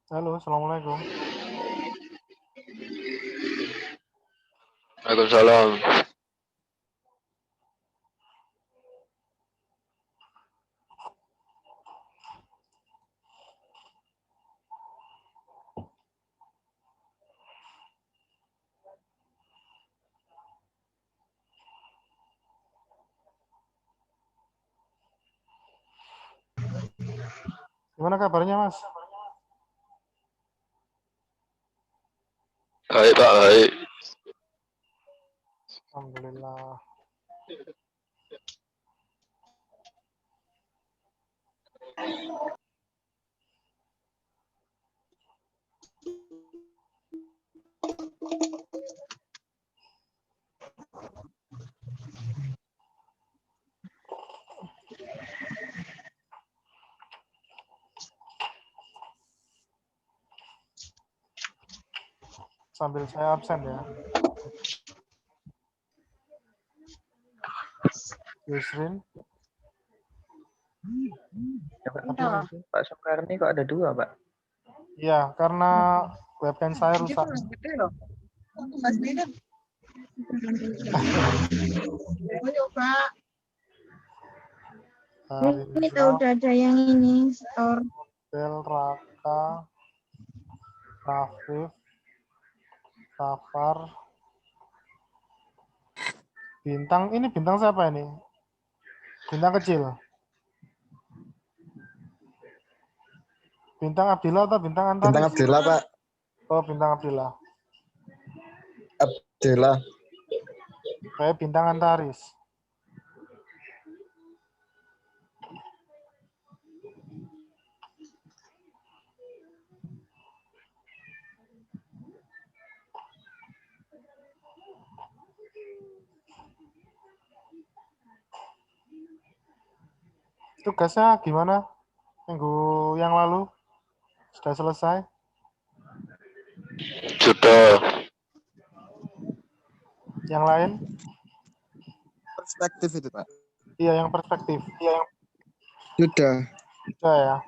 Halo, assalamualaikum. Waalaikumsalam. Gimana kabarnya, Mas? Baik Pak, baik. Alhamdulillah. Sambil saya absen ya. Yusrin. Pak Soekarni kok ada 2, Pak? Iya, karena webcam saya rusak. Ini tahu udah ada yang ini store. Del, Raka, Rafif, Safar, Bintang. Ini bintang siapa ini? Bintang kecil. Bintang Abdillah atau bintang Antaris? Bintang Abdillah, Pak. Oh, bintang Abdillah. Abdillah. Kayak bintang Antaris. Tugasnya gimana? Minggu yang lalu? Sudah selesai? Sudah. Yang lain? Perspektif itu, Pak. Iya, yang perspektif. Sudah. Sudah ya.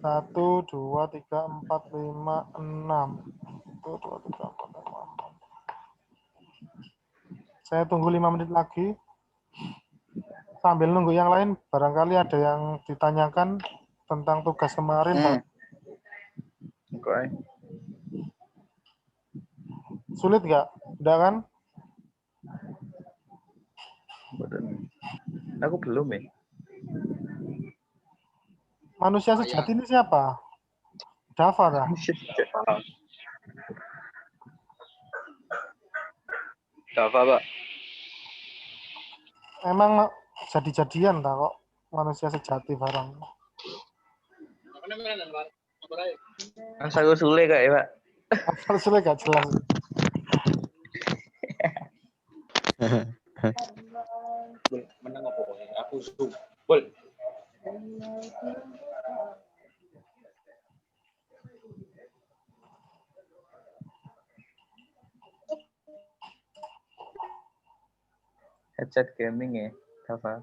Satu, dua, tiga, empat, lima, enam. 1, 2, 3, 4, 5, 6. Saya tunggu 5 menit lagi. Sambil nunggu yang lain, barangkali ada yang ditanyakan tentang tugas kemarin. Oke. Sulit nggak? Udah kan? Aku belum ya. Manusia sejati ini siapa? Dava kah? Dava Pak. Emang jadi-jadian tak kok manusia sejati barang. Masa aku Sule kak ya, Pak? Asal sulit gak jelas. Menang apa pokoknya aku bol. Headset gaming ya, Dava.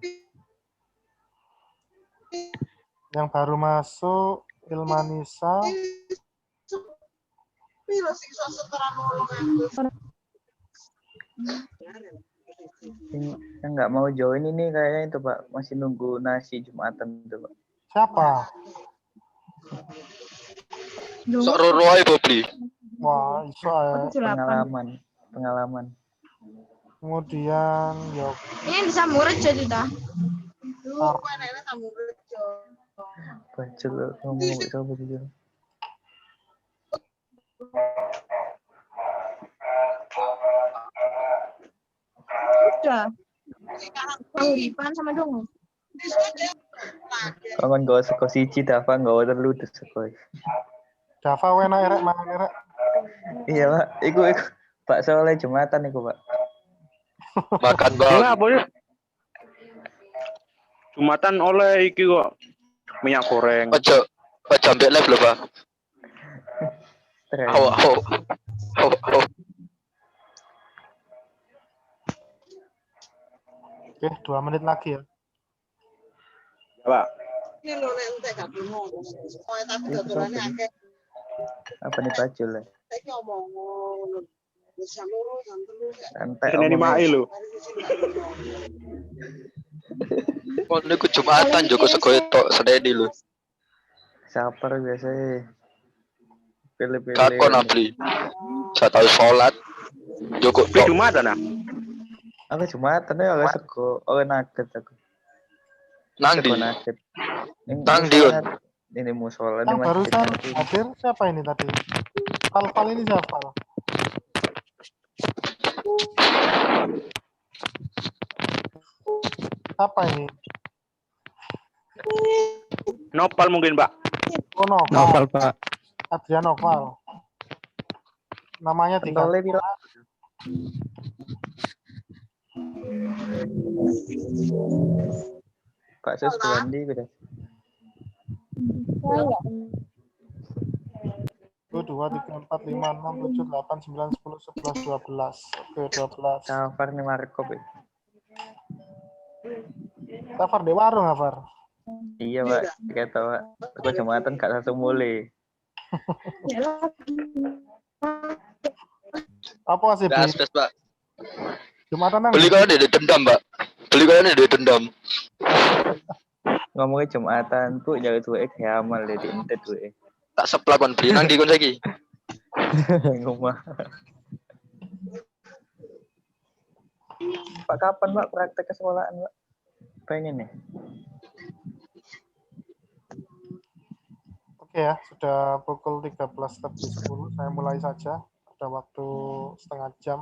Yang baru masuk Ilmanisa. Yang nggak mau join ini kayaknya itu, Pak. Masih nunggu nasi Jumatan itu, Pak. Siapa? Sok Roro ae Bobli. Wah, iso ae. Pengalaman. Kemudian Yok. Ini di Samurjo sudah. Baca lo ngomong coba gitu. Udah. Tahu Ipan sama dong. Kangen gak seko siji Dava gak terlalu seko. Dava wena erek mangan erek. Iya, Pak. Iku Pak Soleh Jumatan iku, Pak. Makan Gila Bang. apa ya? Jumatan oleh iki kok minyak goreng. Ojo ambek live lho Pak. Aw. Oke, 2 menit lagi ya. Pak. Apa nih Pacul ya? Santai Ini omongnya. Mai lho. Oh, ini ku Jumatan Joko Segoy tok sededi lho. Saper biasanya. Pilih-pilih. Kakon abli. Saya tahu sholat. Joko Beli tok. Jumatan ah. Aku Jumatan ya oleh sego, oleh nugget aku. Nang di. Sego nugget. Nang di, Un. Ini musola ini Yang masih barusan dekat. hadir siapa ini tadi? Fal ini siapa? Apa ini? Nopal mungkin, Pak. Oh, Novel, Pak. Adrian Noval. Namanya Pentolnya diganti. bilang. Pak Sus Bandi udah. 1, 2, 3, 4, 5, 6, 7, 8, 9, 10, 11, 12. Oke, 12. Safar nih Markop ya. Safar di warung, Safar. Iya Pak, kata Pak. Aku Jumatan gak satu mulai. Apa sih Gas, beli? Pak. Jumatan nang Beli di- kalian ada dendam, Pak. Beli kalian ada dendam. Ngomongnya Jumatan tuh jauh tuh kayak amal deh di ente tuh Tak seplak kon beli nang di kon saiki. ngomong. Pak kapan Pak praktek ke sekolahan Pak? Pengen nih. Oke ya, sudah pukul 13.10. Saya mulai saja. Ada waktu setengah jam.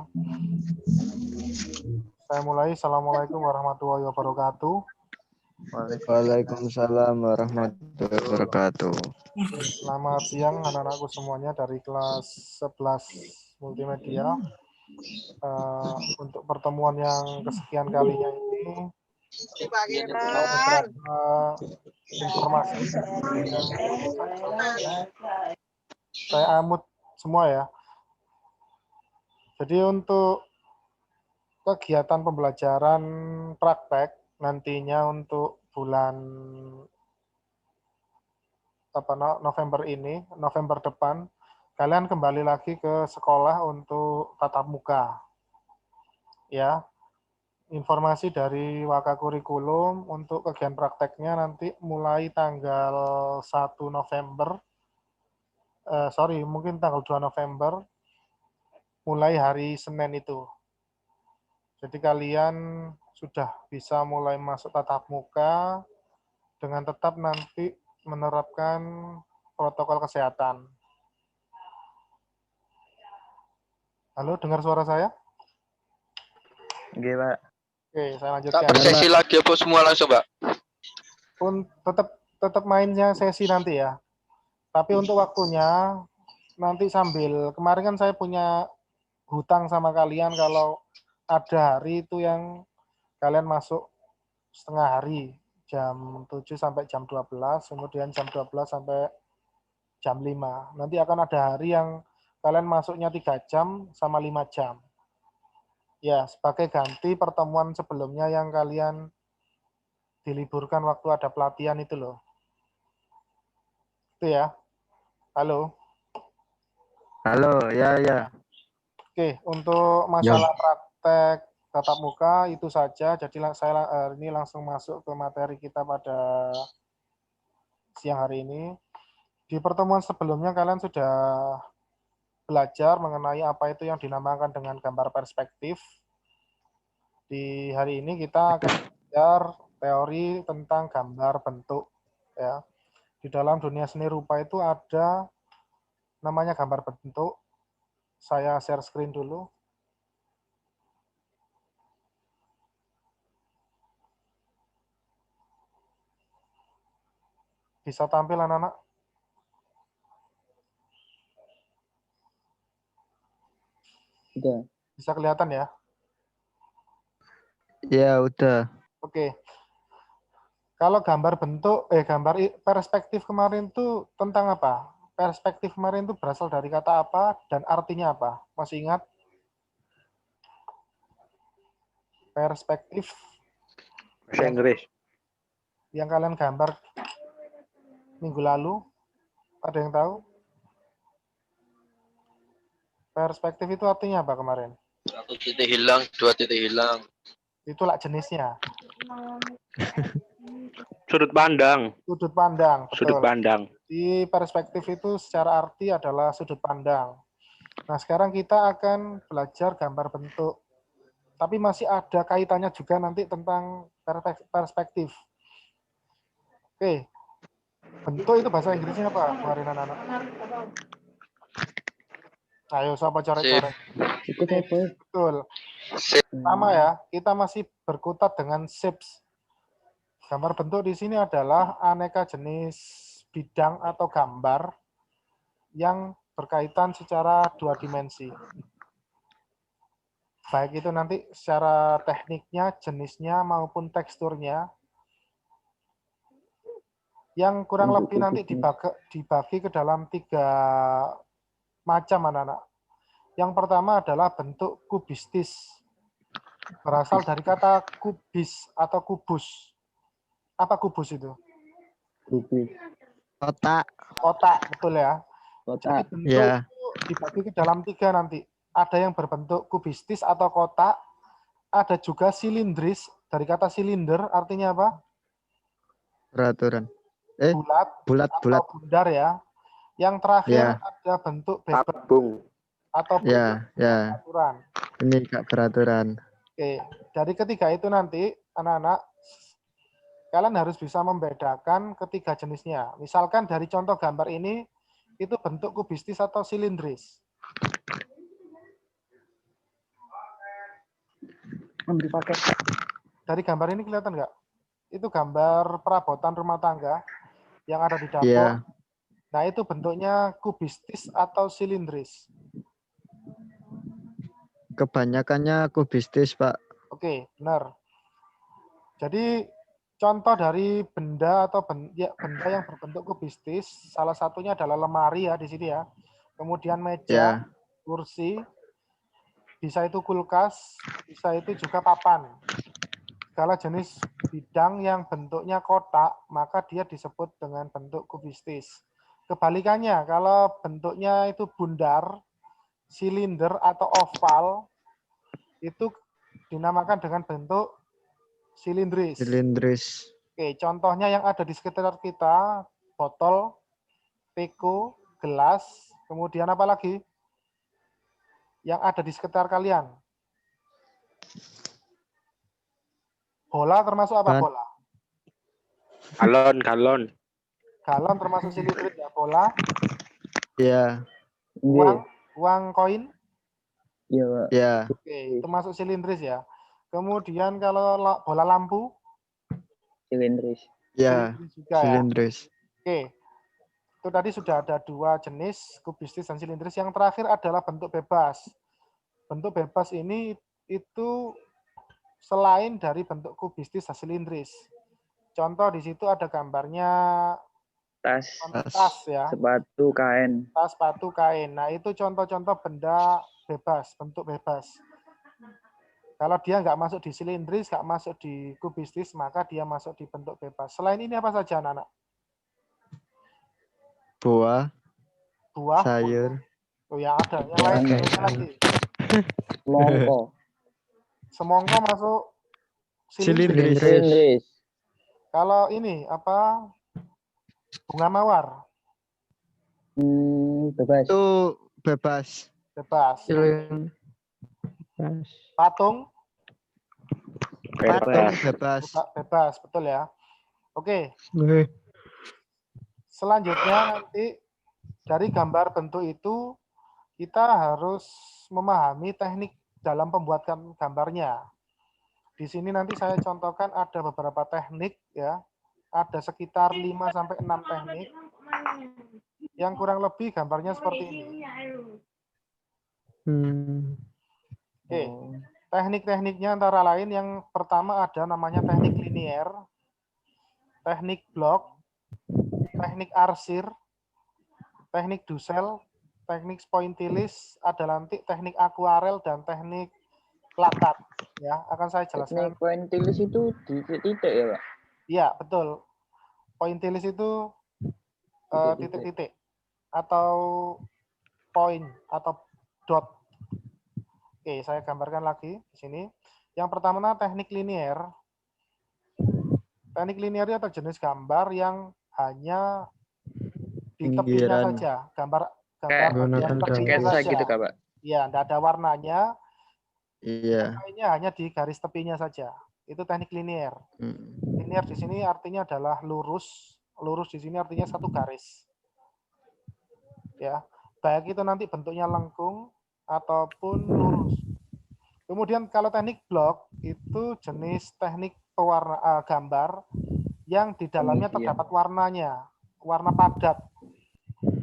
Saya mulai. Assalamualaikum warahmatullahi wabarakatuh. Waalaikumsalam warahmatullahi wabarakatuh. Selamat siang anak-anakku semuanya dari kelas 11 multimedia. Untuk pertemuan yang kesekian kalinya ini, beberapa informasi yang saya amut semua ya. Jadi untuk kegiatan pembelajaran praktek nantinya untuk bulan November ini, November depan, kalian kembali lagi ke sekolah untuk tatap muka. Ya. Informasi dari Wakakurikulum untuk kegiatan prakteknya nanti mulai tanggal 1 November. Mungkin tanggal 2 November mulai hari Senin itu. Jadi kalian sudah bisa mulai masuk tatap muka dengan tetap nanti menerapkan protokol kesehatan. Halo, dengar suara saya? Oke Pak. Oke, saya Tak lanjutkan. bersesi lagi apa semua langsung, Pak? Tetap mainnya sesi nanti ya. Tapi untuk waktunya nanti sambil kemarin kan saya punya hutang sama kalian kalau ada hari itu yang kalian masuk setengah hari jam 7 sampai jam 12, kemudian jam 12 sampai jam 5. Nanti akan ada hari yang kalian masuknya 3 jam sama 5 jam. Ya, sebagai ganti pertemuan sebelumnya yang kalian diliburkan waktu ada pelatihan itu loh. Itu ya. Halo. Halo, ya. Oke, untuk masalah praktek tatap muka itu saja. Jadi saya ini langsung masuk ke materi kita pada siang hari ini. Di pertemuan sebelumnya kalian sudah belajar mengenai apa itu yang dinamakan dengan gambar perspektif. Di hari ini kita akan belajar teori tentang gambar bentuk. Ya. Di dalam dunia seni rupa itu ada namanya gambar bentuk. Saya share screen dulu. Bisa tampil anak-anak? Udah. Bisa kelihatan ya? Ya, udah. Oke. Kalau gambar perspektif kemarin itu tentang apa? Perspektif kemarin itu berasal dari kata apa dan artinya apa? Masih ingat? Perspektif. Bahasa Inggris. Yang kalian gambar minggu lalu, ada yang tahu? Perspektif itu artinya apa kemarin? 1 titik hilang, 2 titik hilang. Itulah jenisnya. Sudut pandang. Sudut pandang, Sudut betul. pandang. Di perspektif itu secara arti adalah sudut pandang. Nah, sekarang kita akan belajar gambar bentuk. Tapi masih ada kaitannya juga nanti tentang perspektif. Oke. Bentuk itu bahasa Inggrisnya apa kemarin anak-anak? Ayo, siapa coret-coret? Itu apa? Betul. Sama ya, kita masih berkutat dengan shapes. Gambar bentuk di sini adalah aneka jenis bidang atau gambar yang berkaitan secara 2 dimensi. Baik itu nanti secara tekniknya, jenisnya, maupun teksturnya. Yang kurang lebih nanti dibagi ke dalam 3 macam anak-anak. Yang pertama adalah bentuk kubistis. Berasal dari kata kubis atau kubus. Apa kubus itu? Kubis. Kotak. Kotak, betul ya. Jadi Kotak. bentuk Ya. itu dibagi ke dalam 3 nanti. Ada yang berbentuk kubistis atau kotak, ada juga silindris, dari kata silinder artinya apa? Peraturan. Bulat Bulat. atau bundar ya. Yang terakhir Ya. ada bentuk bebas Tabung. atau bentuk Ya. peraturan. Ini Kak peraturan. Oke, dari ketiga itu nanti anak-anak kalian harus bisa membedakan ketiga jenisnya. Misalkan dari contoh gambar ini itu bentuk kubistis atau silindris. Dari gambar ini kelihatan nggak? Itu gambar perabotan rumah tangga yang ada di dapur. Iya. Nah, itu bentuknya kubistis atau silindris. Kebanyakannya kubistis, Pak. Oke, benar. Jadi contoh dari benda atau benda yang berbentuk kubistis, salah satunya adalah lemari ya di sini ya. Kemudian meja, Ya. kursi, bisa itu kulkas, bisa itu juga papan. Segala jenis bidang yang bentuknya kotak, maka dia disebut dengan bentuk kubistis. Kebalikannya, kalau bentuknya itu bundar, silinder atau oval, itu dinamakan dengan bentuk silindris. Silindris. Oke, contohnya yang ada di sekitar kita, botol, teko, gelas, kemudian apa lagi? Yang ada di sekitar kalian. Bola termasuk apa Ban. bola? Galon. Galon termasuk silindris ya, bola. Ya. Uang koin. Iya, Pak. Ya. Oke, itu masuk silindris ya. Kemudian kalau bola lampu, Silindris. Ya. silindris juga ya. Silindris. Oke, itu tadi sudah ada 2 jenis, kubistis dan silindris. Yang terakhir adalah bentuk bebas. Bentuk bebas ini itu selain dari bentuk kubistis dan silindris. Contoh di situ ada gambarnya Tas. tas ya, Sepatu, kain. tas, sepatu, kain. Nah, itu contoh-contoh benda bebas, bentuk bebas. Kalau dia nggak masuk di silindris, nggak masuk di kubistis, maka dia masuk di bentuk bebas. Selain ini apa saja, anak-anak? Buah. Buah. Sayur. Oh ya, ada. Yang lain contohnya lagi. Longko. Semongko masuk Silindris. Silindris. Kalau ini apa? Bunga mawar, Bebas. Itu bebas. bebas. Patung, Patung bebas. bebas, betul ya. Oke. Selanjutnya nanti dari gambar bentuk itu kita harus memahami teknik dalam pembuatan gambarnya. Di sini nanti saya contohkan ada beberapa teknik ya. Ada sekitar 5 sampai 6 teknik yang kurang lebih gambarnya seperti ini. Oke. Teknik-tekniknya antara lain yang pertama ada namanya teknik linier, teknik blok, teknik arsir, teknik dusel, teknik pointillis, ada nanti teknik akuarel dan teknik plakat. Ya, akan saya jelaskan. Teknik pointillis itu di titik ya, Pak? Iya, betul. Pointillis itu titik-titik atau poin atau dot. Oke, saya gambarkan lagi di sini. Yang pertama teknik linier. Teknik linier itu atau jenis gambar yang hanya di tepinya Pinggiran. saja, gambar Kayak bagian tepinya sketsa saja. gitu, Kak, Pak? Iya, tidak ada warnanya. Iya. Lainnya hanya di garis tepinya saja. Itu teknik linier. Mm. Linier di sini artinya adalah lurus. Lurus di sini artinya satu garis. Ya, baik itu nanti bentuknya lengkung ataupun lurus. Kemudian kalau teknik blok itu jenis teknik pewarna gambar yang di dalamnya terdapat warnanya, warna padat.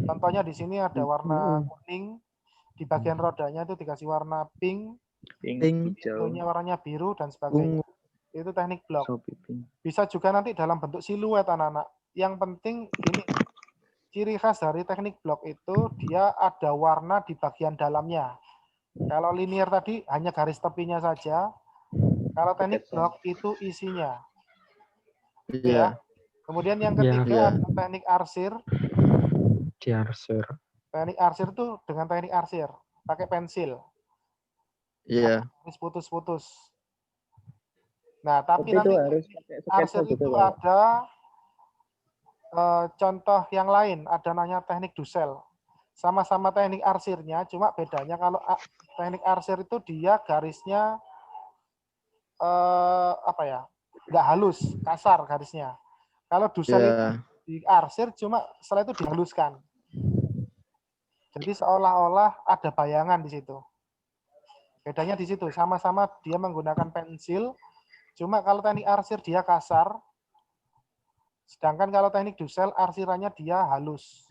Contohnya di sini ada warna kuning, di bagian rodanya itu dikasih warna pink, Pink, hijau, hijaunya warnanya biru dan sebagainya. Itu teknik blok. sopi pink. Bisa juga nanti dalam bentuk siluet anak-anak. Yang penting ini ciri khas dari teknik blok itu dia ada warna di bagian dalamnya. Kalau linear tadi hanya garis tepinya saja. Kalau teknik blok itu isinya. Iya. Kemudian yang ketiga ada teknik arsir. Teknik arsir itu dengan teknik arsir pakai pensil. Iya. Garis putus-putus. Nah, tapi Itu nanti harus pakai sketsa arsir gitu, itu Pak? ada contoh yang lain, ada namanya teknik Dussel. Sama-sama teknik arsirnya, cuma bedanya kalau teknik arsir itu dia garisnya nggak halus, kasar garisnya. Kalau Dussel itu Iya. di arsir cuma setelah itu dihaluskan. Jadi seolah-olah ada bayangan di situ. Bedanya di situ, sama-sama dia menggunakan pensil, cuma kalau teknik arsir dia kasar, sedangkan kalau teknik Dussel arsirannya dia halus.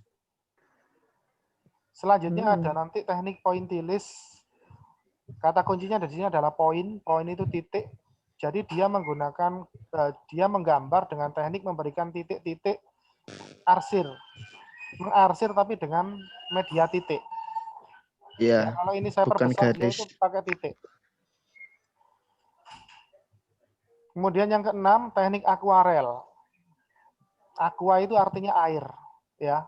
Selanjutnya ada nanti teknik pointillis. Kata kuncinya di sini adalah poin. Poin itu titik. Jadi dia menggunakan dia menggambar dengan teknik memberikan titik-titik arsir. Mengarsir tapi dengan media titik. Iya. Kalau ini saya Bukan perbesar dia garis. itu pakai titik. Kemudian yang keenam teknik akuarel. Aqua itu artinya air, ya.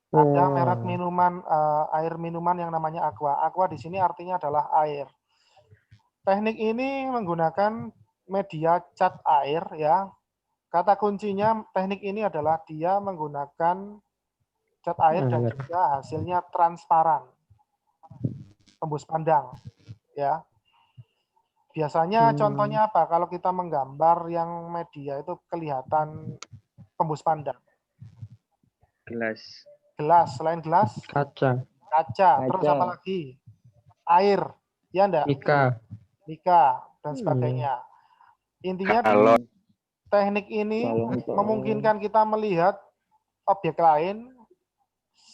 Ada merek minuman air minuman yang namanya Aqua. Aqua di sini artinya adalah air. Teknik ini menggunakan media cat air, ya. Kata kuncinya teknik ini adalah dia menggunakan cat air dan juga hasilnya transparan, tembus pandang, ya. Biasanya contohnya apa? Kalau kita menggambar yang media itu kelihatan tembus pandang. Gelas. Gelas, selain gelas, kaca. Terus apa lagi? Air, ya enggak? Mika dan sebagainya. Intinya di teknik ini memungkinkan kita melihat objek lain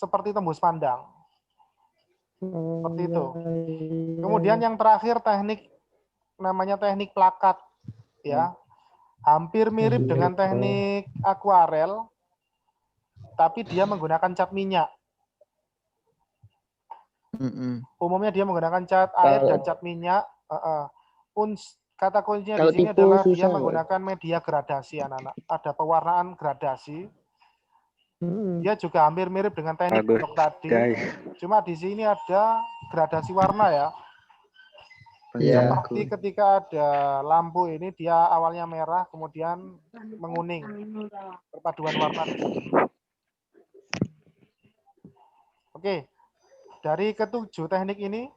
seperti tembus pandang. Seperti itu. Kemudian yang terakhir teknik namanya teknik plakat, ya. Hampir mirip dengan teknik akuarel, tapi dia menggunakan cat minyak. Umumnya dia menggunakan cat air dan cat minyak. Kata kuncinya di sini adalah dia menggunakan media gradasi, anak-anak. Ada pewarnaan gradasi. Dia juga hampir mirip dengan teknik blok tadi. Cuma di sini ada gradasi warna, ya. Seperti ketika ada lampu ini, dia awalnya merah, kemudian menguning. Perpaduan warna di sini. Oke. Dari ketujuh teknik ini,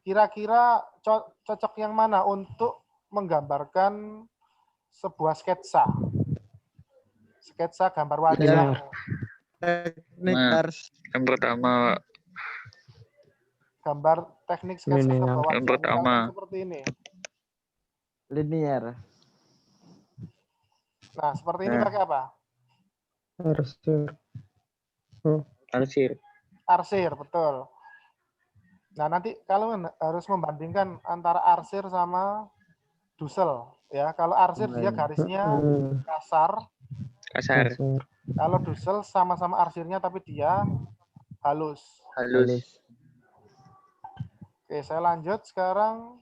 kira-kira cocok yang mana untuk menggambarkan sebuah sketsa? Sketsa gambar wajah. Teknik ars. Yang pertama. Gambar teknik sketsa gambar wajah. Yang pertama. Seperti ini. Linear. Nah, seperti ini pakai apa? Arsir, betul. Nah, nanti kalau harus membandingkan antara arsir sama Dussel, ya. Kalau arsir dia garisnya kasar. Kalau Dussel sama-sama arsirnya tapi dia halus. Halus. Oke. Oke, saya lanjut sekarang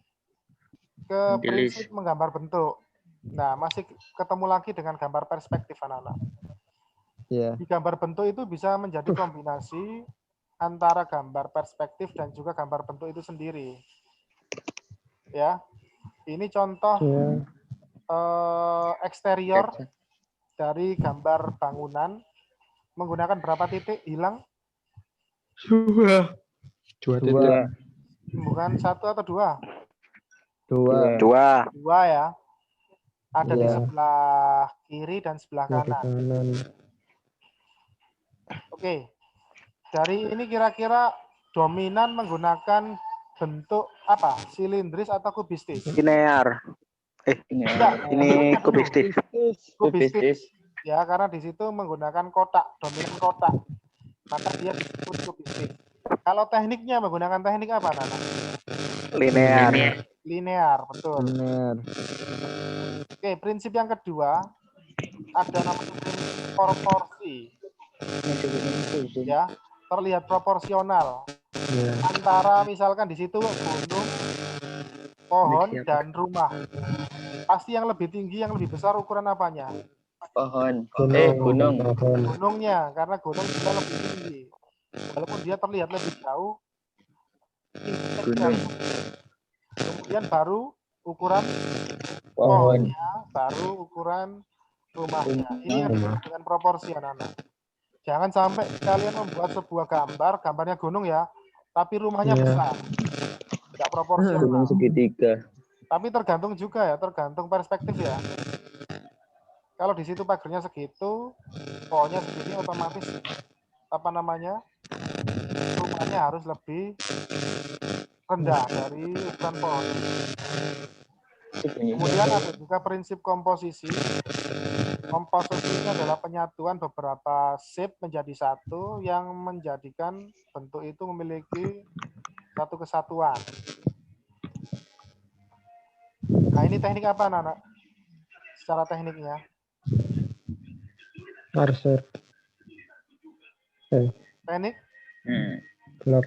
ke Tulis. prinsip menggambar bentuk. Nah, masih ketemu lagi dengan gambar perspektif anak-anak. Iya. Di gambar bentuk itu bisa menjadi kombinasi antara gambar perspektif dan juga gambar bentuk itu sendiri. Ya, ini contoh eksterior dari gambar bangunan menggunakan berapa titik hilang? Dua. Bukan satu atau dua? Dua. Dua ya. Ada di Iya. sebelah kiri dan sebelah kanan. Oke. Dari ini kira-kira dominan menggunakan bentuk apa? Silindris atau kubistis? Linear. Enggak, Ini bentuknya dulu. kubistis. Kubistis. Ya, karena di situ menggunakan kotak, dominan kotak. Maka dia disebut kubistis. Kalau tekniknya menggunakan teknik apa, Nana? Linear. Linear, betul. Benar. Oke, prinsip yang kedua ada namanya prinsip proporsi. Ya, terlihat proporsional Iya. antara misalkan di situ gunung, pohon dan rumah. Pasti yang lebih tinggi, yang lebih besar ukuran apanya? Pohon. Gunung. Gunungnya, karena gunung juga lebih tinggi. Walaupun dia terlihat lebih jauh, tingginya juga Gunung. lebih tinggi. Kemudian baru ukuran Pohon. pohonnya, baru ukuran rumahnya. Ini yang disebut dengan proporsi, anak-anak. Jangan sampai kalian membuat sebuah gambar, gambarnya gunung ya, tapi rumahnya besar. Tidak proporsional. Gunung segitiga. Tapi tergantung juga ya, tergantung perspektif ya. Kalau di situ pagarnya segitu, pohonnya segini, otomatis apa namanya, rumahnya harus lebih rendah dari ukuran pohon. Kemudian ada juga prinsip komposisi. Komposisi ini adalah penyatuan beberapa shape menjadi satu yang menjadikan bentuk itu memiliki satu kesatuan. Nah, ini teknik apa, Nana? Secara tekniknya. Arsir. Teknik Blok.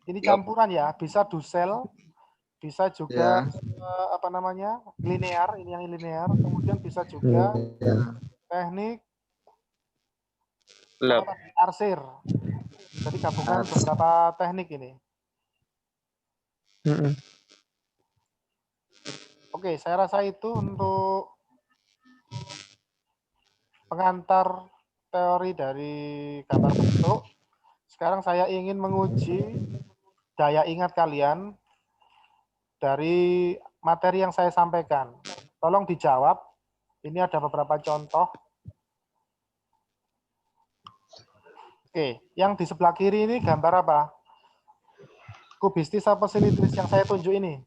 ini campuran ya, bisa dusel, bisa juga apa namanya, linear, ini yang linear, kemudian bisa juga teknik Blok. arsir. Jadi gabungan beberapa teknik ini. Oke, saya rasa itu untuk pengantar teori dari gambar bentuk. Sekarang saya ingin menguji daya ingat kalian dari materi yang saya sampaikan. Tolong dijawab. Ini ada beberapa contoh. Oke, yang di sebelah kiri ini gambar apa? Kubistis apa silindris yang saya tunjuk ini?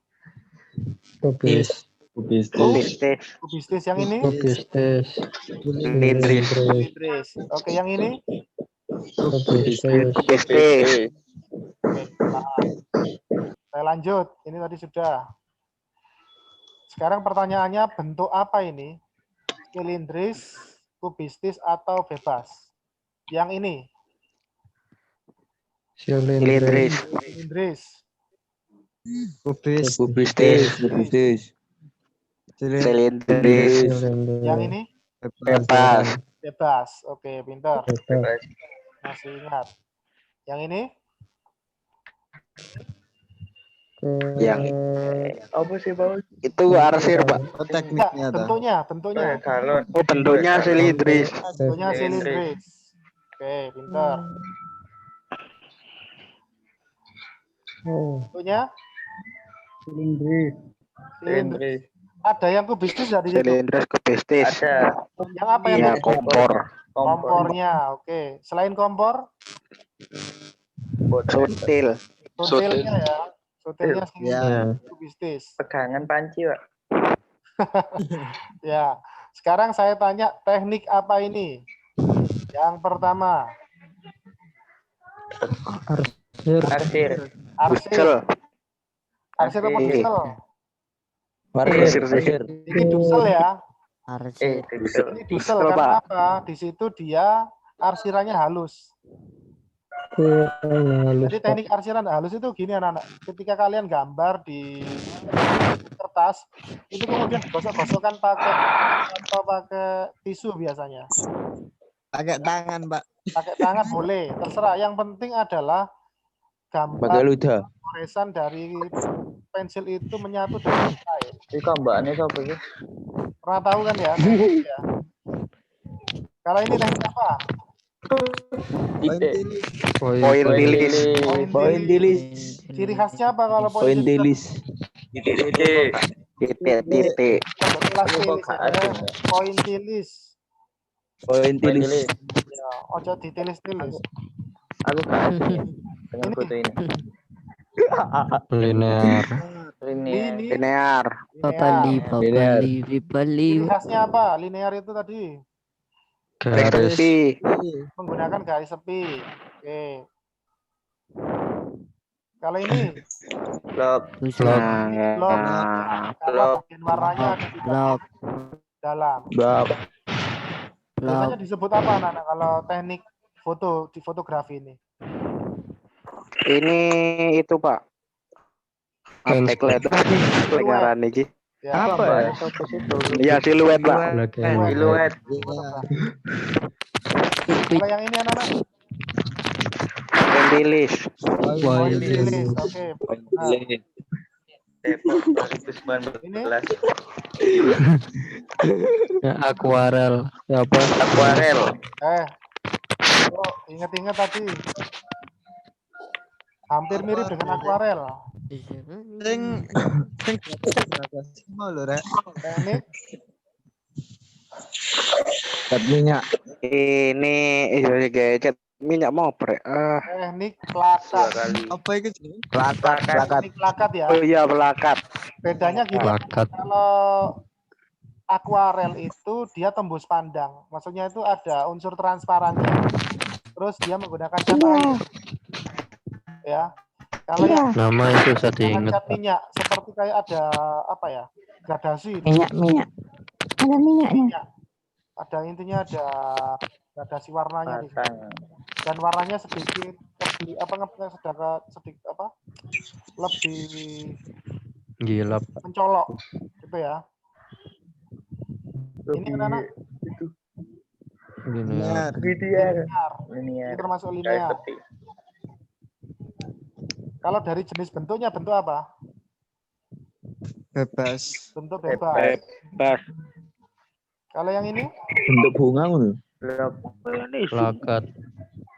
Kubis. Kubistis yang ini? Kubistis. Silindris. Silindris. Oke, yang ini? Kubistis. Kubistis. Oke, saya lanjut. Ini tadi sudah. Sekarang pertanyaannya, bentuk apa ini? Silindris, kubistis, atau bebas? Yang ini? Silindris. Silindris. Kubistis. Silindris. Yang ini? Bebas. Bebas. Oke, pintar. Masih ingat. Yang ini? Yang Apa sih, Pak? itu arsir, Pak. Enggak, bentuknya. Galon. Oh, bentuknya silindris. Bentuknya silindris. Oke, pintar. Bentuknya? Silindris. Ada yang kubistis dari situ? Silindris kubistis. Ada. Yang apa yang Iya, kubistis? kompor. Kompornya, oke. Selain kompor, Sutil. sutilnya ya. Sutilnya Ya. kubistis. Pegangan panci, Pak. Ya. Sekarang saya tanya teknik apa ini? Yang pertama, Arsir. Arsir. Busel. Arsir apa dusel? Arsir. Ini dusel ya. Dusel. Ini dusel Dusel, karena Pak. apa? Di situ dia arsirannya halus. Halus, Jadi Pak. teknik arsiran halus itu gini anak-anak. Ketika kalian gambar di kertas, itu kemudian digosok-gosokkan pakai atau pakai tisu biasanya. Pakai tangan, Pak. Pakai tangan boleh, terserah. Yang penting adalah Pakai gambar ludah. goresan dari pensil itu menyatu dengan air. Iki mbakane sapa sih? Pernah tahu kan ya? Teknik ya? Kalau ini teknik apa? Poin tilis. Poin tilis. Ciri khasnya apa kalau Poin tilis. Titik. Titik. Kelas Aku kok tilis gak ya. ada. Poin tilis. Poin tilis. Ya, ojo ditilis-tilis. Aku gak asing dengan foto ini. Linear. Ini Linear. Papali, Linear. papali, papali. Ciri khasnya apa? Linear itu tadi Garis. menggunakan garis sepi. Oke. Kalau ini blok Blok. blok, karena bagian warnanya ada di Blok. dalam. Blok. Biasanya disebut apa anak-anak kalau teknik foto di fotografi ini? Ini itu Pak. Backlight. Pengaran iki. Ya, apa ya? Sapa sih itu? Ya siluet Pak. Black and white. Siluet. kalau yang ini anak-anak Poin tilis. Poin poin tilis. tilis. Oke. Nah, Depok 2019. ini Ya, akuarel. Ya, apa? Akuarel. oh, ingat-ingat tadi hampir mirip dengan akuarel. Sing semua lho, Rek. Teknik Cat minyak. Ini gadget minyak moprek. teknik plakat. Apa itu jenenge? Plakat. Teknik plakat ya. Oh iya plakat. Bedanya gini. Plakat. Kalau akuarel itu dia tembus pandang. Maksudnya itu ada unsur transparannya. Terus dia menggunakan cat air. Ya. Kalau yang Nama itu bisa menggunakan diingat, cat Pak. minyak seperti kayak ada apa ya? Gradasi. Minyak. Ada minyaknya. Ada intinya ada gradasi warnanya di situ. Matang. Dan warnanya sedikit lebih sedikit apa? Lebih Gilap. mencolok gitu ya. Ini anak-anak Linear. Linear. linear. Linear. Ini termasuk Garis linear. tepi. Kalau dari jenis bentuknya bentuk apa? Bebas. Bentuk bebas. Bebas. Kalau yang ini Bentuk bunga ngono. Blok Plakat.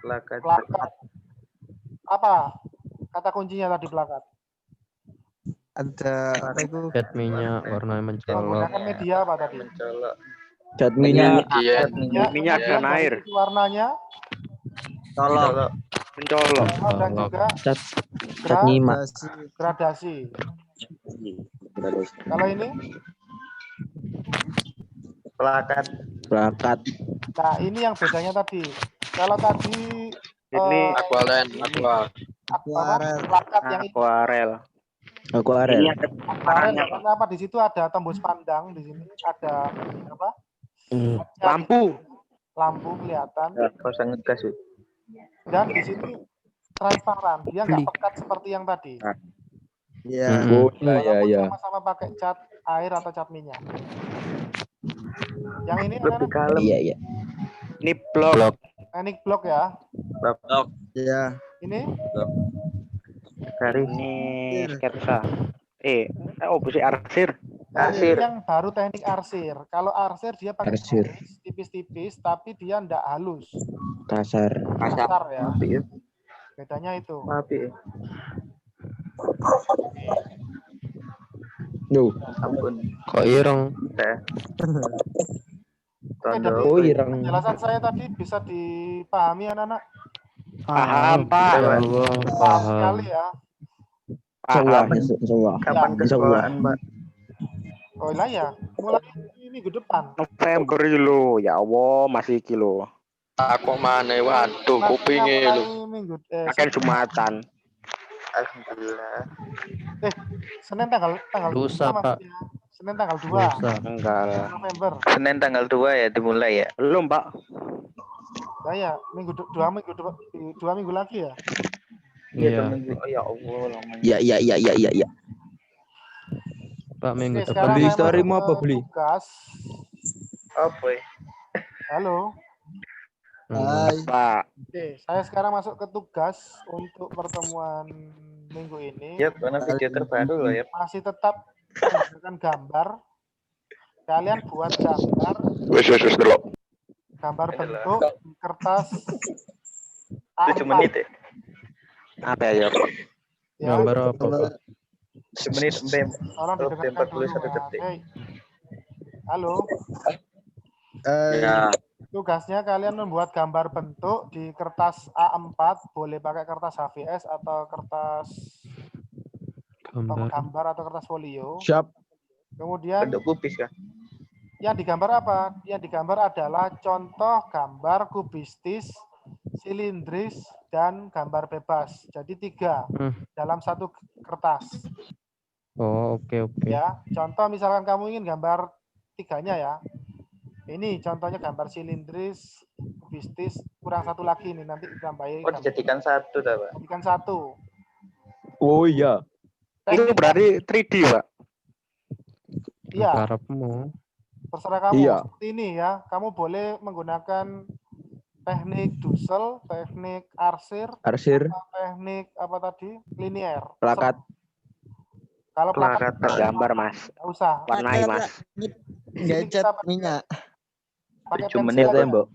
plakat. plakat. Apa kata kuncinya tadi plakat? Ada apa itu? Cat minyak warna mencolok. Menggunakan media apa tadi? Mencolok. Cat minyak. Iya. Minyak dan kemudian dari air. sisi warnanya Colok. Mencolok. dan juga Cat gra- nyimak. Bebas. gradasi. Kalau ini, Plakat. Plakat. nah ini yang bedanya tadi. Kalau tadi Ini Aqualen, aqua. plakat yang ini akuarel. Akuarel. kemarin kenapa di situ ada tembus pandang, di sini ada apa? Lampu. Lampu kelihatan Ya, kau sangat ngegas. Wid. dan di sini transparan, dia nggak pekat seperti yang tadi. Iya. Oh Walaupun ya. sama-sama pakai cat air atau cat minyak. Yang ini Lebih anak-anak, kalem. Iya. Ini blok. teknik blok ya. Iya. Ini Garis. Ini sketsa. Oh sih arsir. Arsir. ini yang baru teknik arsir. Kalau arsir dia pakai Arsir. garis tipis-tipis, tapi dia ndak halus, Kasar. kasar ya. Mapi ya. Bedanya itu. Mapi ya. Duh. Ampun. Kok ireng? Saya. Oke, Tondo. dari Oh ireng. penjelasan saya tadi bisa dipahami anak-anak. Paham Pak. Allah, paham. Sekali ya. Insyaallah. Insyaallah. Kapan ke Insya Allah. sekolahan, Mbak? Oh iya ya, mulai minggu depan. November lo. Ya Allah masih kilo. Aku mana? Waduh, Mas, kupingnya lu. mulai minggu Akan Jumatan. Alhamdulillah. Senin tanggal Lusa, 2 Pak. maksudnya. Senin tanggal 2 Lusa. Enggak lah. November. Senin tanggal 2 ya dimulai ya. Belum Pak. Ya, dua minggu lagi ya. Iya. Oh ya Allah, lama. Ya. Pak minggu Oke, depan. sekarang Beli saya story masuk mau ke apa beli? tugas. Apa ya? Halo. Hai. Pak. Oke, saya sekarang masuk ke tugas untuk pertemuan minggu ini. Ya, karena video terbaru loh ya. Masih tetap menggunakan gambar. Kalian buat gambar Wes dulu. gambar Adalah. bentuk di kertas 7 A4 menit ya. Apa ya? ya. Gambar apa, Pak? 7 menit mbem. Tolong didengarkan dulu 41 ya. detik. Hei. Halo. Ya. Tugasnya kalian membuat gambar bentuk di kertas A4, boleh pakai kertas HVS atau kertas Gambar. gambar atau kertas folio. Siap. Kemudian Bentuk kubis kan. yang digambar apa? Yang digambar adalah contoh gambar kubistis, silindris, dan gambar bebas. Jadi 3 dalam satu kertas. Oh, oke. Ya, contoh misalkan kamu ingin gambar 3-nya ya. Ini contohnya gambar silindris, kubistis, kurang 1 lagi ini nanti ditambahin. Oh, dijadikan 1 dah, Pak. Jadikan 1. Oh iya. Itu berarti 3D, Pak. Iya, Karepmu. terserah kamu. Iya. Seperti ini ya. Kamu boleh menggunakan teknik Dussel, teknik arsir, Arsir. teknik apa tadi? Linier. Plakat. Kalau plakat Plakat. Gambar, Mas. nggak usah. Warnai, Mas. Gadget minyak. Pakai 7 pensil menit aja. Tembok.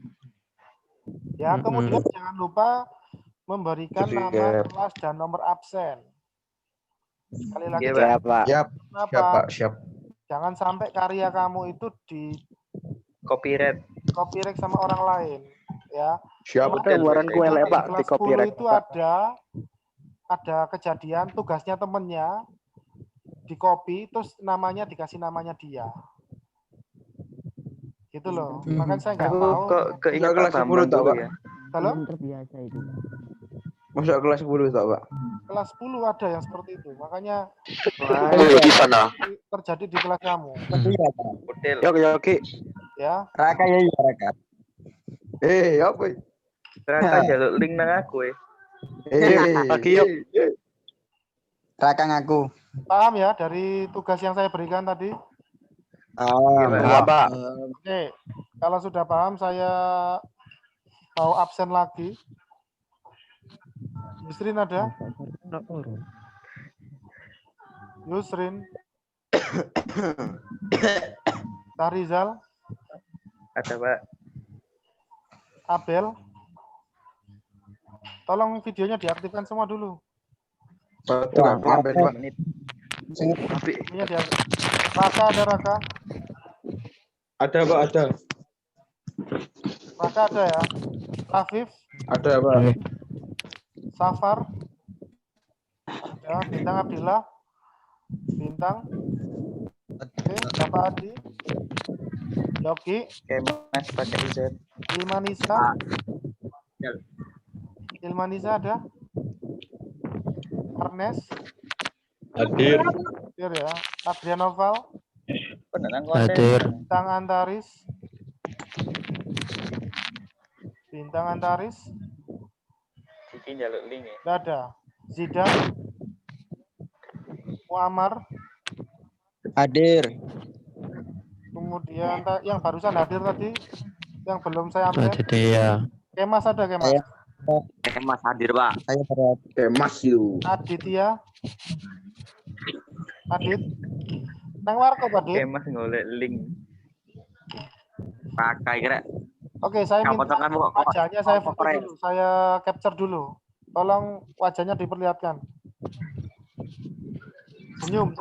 Ya, kemudian jangan lupa memberikan Jadi, nama kelas dan nomor absen. Sekali lagi, Iya, Pak. Ya, Pak. kenapa? siap. Jangan sampai karya kamu itu di Copyright. copyright sama orang lain, ya. Siap. Udah buaran gue elek, Pak, di Kelas 10 copyright. itu ada kejadian tugasnya temennya di copy terus namanya dikasih namanya dia. Gitu loh. Makanya saya nggak Aku mau. kok keinget Kelas Pak 10 Bambang tau, dulu Pak. ya. Kalau Terbiasa itu. Masuk kelas 10 tak, Pak? kelas 10 ada yang seperti itu. Makanya Di sana. terjadi di kelas kamu, Hotel. Yoki. ya. Raka ya iya Raka. Apa? Raka jaluk link nang aku ya. Bagi yuk. Raka ngaku. Paham ya dari tugas yang saya berikan tadi? Paham, Pak. Oke, kalau sudah paham saya mau absen lagi. Yusrin ada? Yusrin. Tarizal, Ada, Pak. Abel. Tolong videonya diaktifkan semua dulu. Betul, Pak. 2 menit. Videonya diaktifkan. Raka ada Raka? Ada, Pak, ada. Raka ada ya? Afif, Ada, Pak. Safar, ya, Bintang Abdillah, Bintang, oke, Bapak Adi, Yogi, Mas pakai Z. Ilmanisa, Ilmanisa ada, Ernest, Hadir. ya, Adrianoval, Penenang konten. Hadir. Bintang Antaris, Bintang Antaris, Cici jaluk link ya. nggak ada, Zidan, Muammar, Hadir. kemudian yang barusan hadir tadi, yang belum saya Oh, ambil, jadi ya. Kemas ada Kemas, Mas hadir, Pak. Saya berat. Mas itu. Aditya, Adit, nang warkop Oke, Adit. Mas ngolek link. Pakai kira. Oke, saya Kamu minta tekan kok. wajahnya saya foto dulu, saya capture dulu. Tolong wajahnya diperlihatkan. Senyum. 1,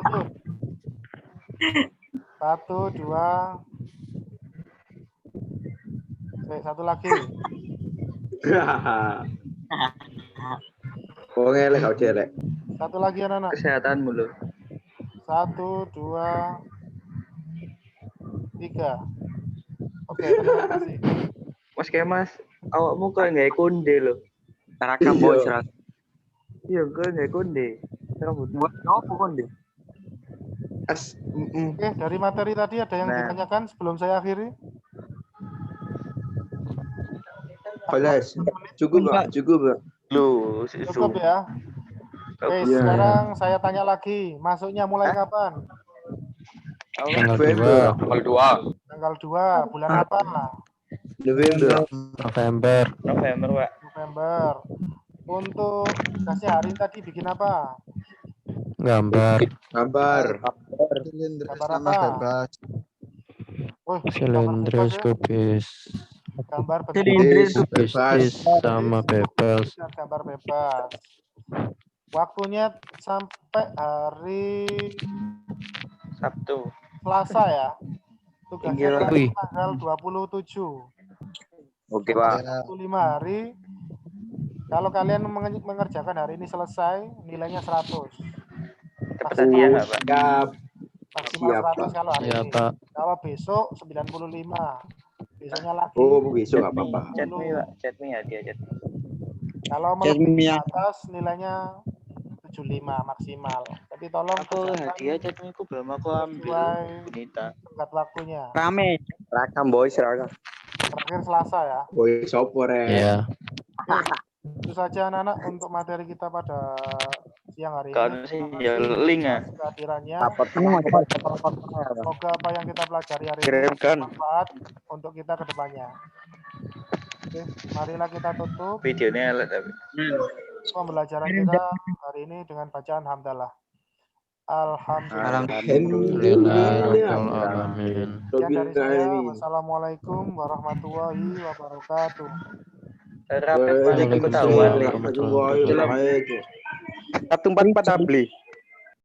2. Oke, satu lagi. Oh, ngelek kau jelek. Satu lagi anak-anak. Kesehatanmu loh. 1, 2, 3. Oke, terima kasih. Mas Kemas, awakmu kok nggak konde loh. Rakam bos, Rak. Iya, kok nggak konde. Rambutmu. Buat apa konde? Oke, dari materi tadi ada yang Nah. ditanyakan sebelum saya akhiri? Kelas. Cukup, Pak. Cukup, Pak. Lu, Cukup ya. Oke, Iya. sekarang saya tanya lagi, masuknya mulai kapan? Tanggal November. 2 Tanggal 2. Tanggal 2, bulan apa? November. November. November, Pak. November. Untuk kasih hari ini tadi bikin apa? Gambar. Kabar. Gambar apa? Oh, Silindris, kubis. gambar Silindris, bentuk Kubis sama bebas. gambar bebas. Waktunya sampai hari Sabtu. Selasa ya. Tugasnya Iya. Wih. tanggal 27. Oke, Pak. 5 hari. Kalau kalian mengerjakan hari ini selesai, nilainya 100. Cepetan dia nggak, Pak? Siap. Maksimal Siap, 100 kalau hari Ya ini. Pak. Kalau besok 95. Besoknya lagi. Oh, besok nggak apa-apa. Chat me, Pak. Chat me ya dia chat. Kalau melebihi atas nilainya 75 maksimal. Tapi tolong Aku kerjakan hadiah chat me ku belum aku ambil. sesuai Bonita. tenggat waktunya. Rame. Rakam, boy, seragam. Terakhir Selasa ya. Woi, sopo rek. Ya. Itu saja anak-anak untuk materi kita pada siang hari Kan ini. sih ya link ya. Kehadirannya. Dapat Semoga apa yang kita pelajari hari ini Kirimkan bermanfaat untuk kita ke depannya. Oke, marilah kita tutup videonya lihat tapi. pembelajaran kita hari ini dengan bacaan hamdalah. Alhamdulillah. Alhamdulillahirrahmanirrahim. Sekian dari saya. Wassalamualaikum warahmatullahi wabarakatuh. Rapet banyak ketahuan. Warahmatullahi wabarakatuh. 144 beli.